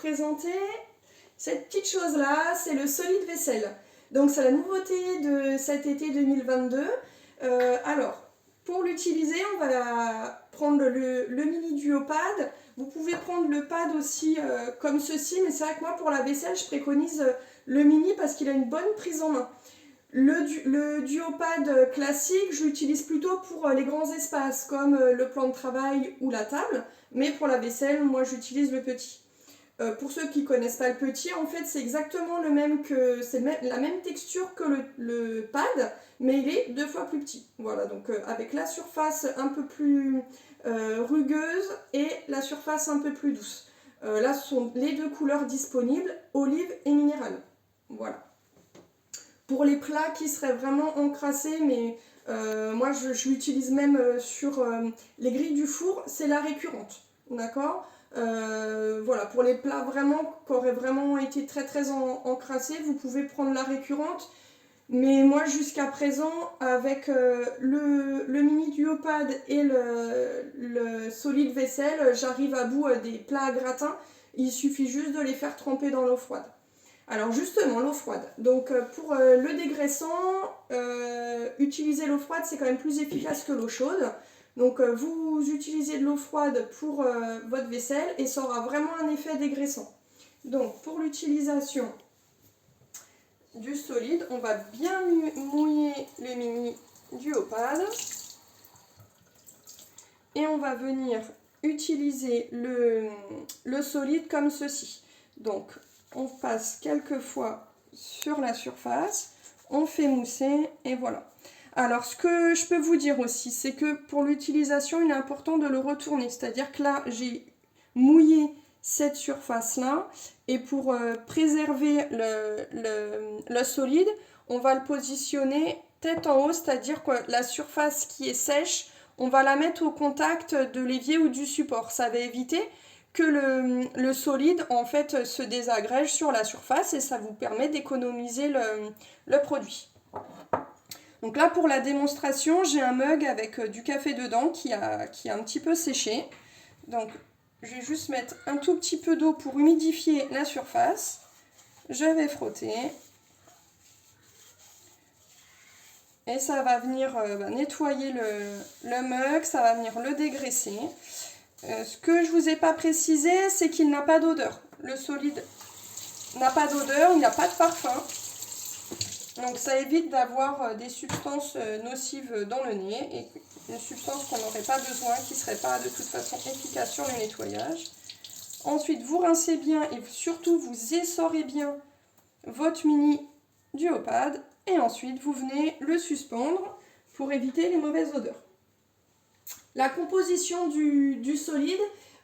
présenter cette petite chose-là, c'est le solide vaisselle. Donc c'est la nouveauté de cet été 2022. Alors, pour l'utiliser, on va prendre le mini duopad. Vous pouvez prendre le pad aussi comme ceci, mais c'est vrai que moi pour la vaisselle, je préconise le mini parce qu'il a une bonne prise en main. Le duopad classique, je l'utilise plutôt pour les grands espaces comme le plan de travail ou la table, mais pour la vaisselle, moi j'utilise le petit. Pour ceux qui ne connaissent pas le petit, en fait c'est exactement le même que c'est la même texture que le pad, mais il est 2 fois plus petit. Voilà, donc avec la surface un peu plus rugueuse et la surface un peu plus douce. Là, ce sont les 2 couleurs disponibles, olive et minérale. Voilà. Pour les plats qui seraient vraiment encrassés, mais moi je l'utilise même sur les grilles du four, c'est la récurrente. D'accord ? Voilà, pour les plats vraiment qui auraient vraiment été très encrassés, vous pouvez prendre la récurrente. Mais moi jusqu'à présent, avec le mini duopad et le solide vaisselle, j'arrive à bout des plats à gratin. Il suffit juste de les faire tremper dans l'eau froide. Alors justement, l'eau froide. Donc pour le dégraissant, utiliser l'eau froide, c'est quand même plus efficace que l'eau chaude. Donc vous utilisez de l'eau froide pour votre vaisselle et ça aura vraiment un effet dégraissant. Donc pour l'utilisation du solide, on va bien mouiller le mini duopad. Et on va venir utiliser le solide comme ceci. Donc on passe quelques fois sur la surface, on fait mousser et voilà. Alors ce que je peux vous dire aussi, c'est que pour l'utilisation, il est important de le retourner. C'est-à-dire que là, j'ai mouillé cette surface-là et pour préserver le solide, on va le positionner tête en haut, c'est-à-dire que la surface qui est sèche, on va la mettre au contact de l'évier ou du support. Ça va éviter que le solide en fait se désagrège sur la surface et ça vous permet d'économiser le produit. Donc là pour la démonstration, j'ai un mug avec du café dedans qui a un petit peu séché. Donc je vais juste mettre un tout petit peu d'eau pour humidifier la surface. Je vais frotter. Et ça va venir nettoyer le mug, ça va venir le dégraisser. Ce que je ne vous ai pas précisé, c'est qu'il n'a pas d'odeur. Le solide n'a pas d'odeur, il n'a pas de parfum. Donc ça évite d'avoir des substances nocives dans le nez et une substance qu'on n'aurait pas besoin, qui ne serait pas de toute façon efficace sur le nettoyage. Ensuite, vous rincez bien et surtout vous essorez bien votre mini duopad. Et ensuite, vous venez le suspendre pour éviter les mauvaises odeurs. La composition du solide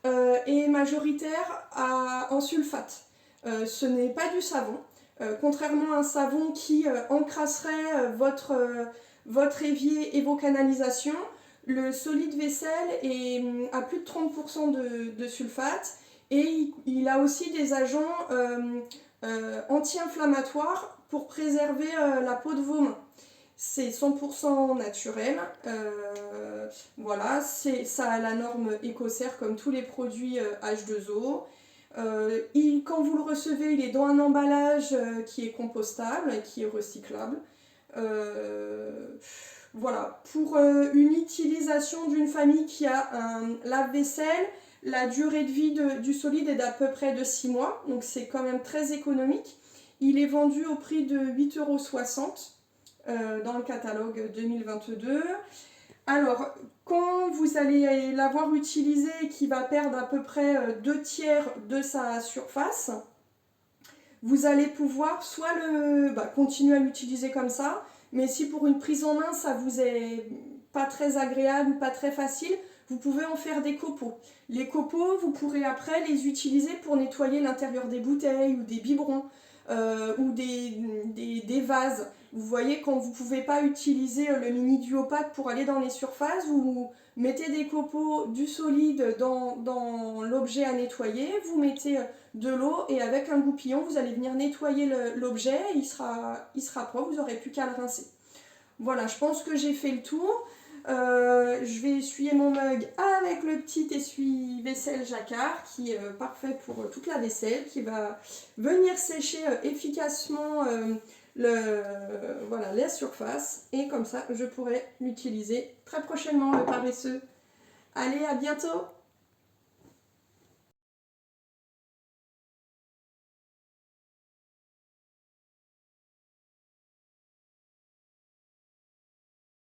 est majoritaire en sulfate. Ce n'est pas du savon. Contrairement à un savon qui encrasserait votre évier et vos canalisations, le solide vaisselle a plus de 30% de sulfate et il a aussi des agents anti-inflammatoires pour préserver la peau de vos mains. C'est 100% naturel, voilà, ça a la norme Écocert comme tous les produits H2O. Quand vous le recevez, il est dans un emballage qui est compostable et qui est recyclable. Voilà, pour une utilisation d'une famille qui a un lave-vaisselle, la durée de vie du solide est d'à peu près de 6 mois, donc c'est quand même très économique. Il est vendu au prix de 8,60 € dans le catalogue 2022. Alors, quand vous allez l'avoir utilisé et qu'il va perdre à peu près 2/3 de sa surface, vous allez pouvoir soit continuer à l'utiliser comme ça, mais si pour une prise en main ça vous est pas très agréable ou pas très facile, vous pouvez en faire des copeaux. Les copeaux, vous pourrez après les utiliser pour nettoyer l'intérieur des bouteilles ou des biberons ou des vases. Vous voyez, quand vous ne pouvez pas utiliser le mini duopad pour aller dans les surfaces, vous mettez des copeaux, du solide dans l'objet à nettoyer, vous mettez de l'eau et avec un goupillon, vous allez venir nettoyer l'objet, il sera propre, vous n'aurez plus qu'à le rincer. Voilà, je pense que j'ai fait le tour. je vais essuyer mon mug avec le petit essuie-vaisselle Jacquard qui est parfait pour toute la vaisselle, qui va venir sécher efficacement voilà, la surface. Et comme ça, je pourrai l'utiliser très prochainement, le paresseux. Allez, à bientôt!